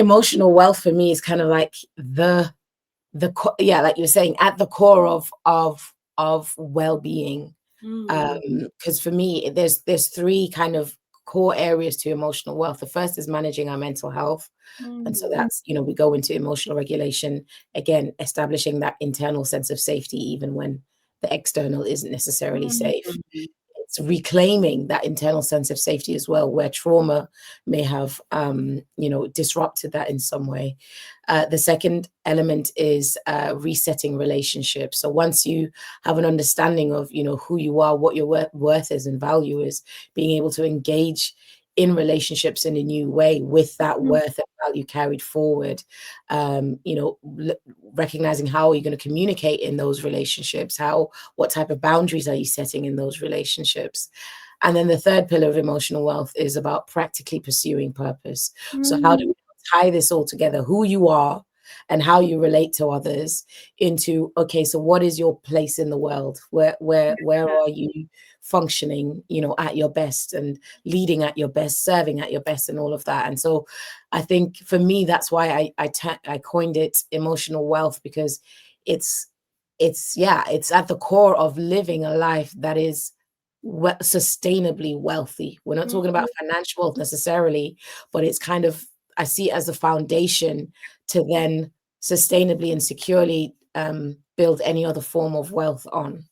emotional wealth for me is kind of like yeah, like you were saying, at the core of well-being. Because for me, there's three kind of core areas to emotional wealth. The first is managing our mental health. And so that's, we go into emotional regulation, again, establishing that internal sense of safety, even when the external isn't necessarily safe. It's reclaiming that internal sense of safety as well, where trauma may have, disrupted that in some way. The second element is resetting relationships. So once you have an understanding of, who you are, what your worth is and value is, being able to engage in relationships in a new way with that worth and value carried forward, recognizing how are you going to communicate in those relationships, what type of boundaries are you setting in those relationships. And then the third pillar of emotional wealth is about practically pursuing purpose. So how do we tie this all together, who you are and how you relate to others, into, okay, so what is your place in the world? Where are you functioning, at your best and leading at your best, serving at your best, and all of that. And so I think for me, that's why I coined it emotional wealth, because it's at the core of living a life that is sustainably wealthy. We're not talking about financial wealth necessarily, but it's kind of, I see it as a foundation to then sustainably and securely build any other form of wealth on.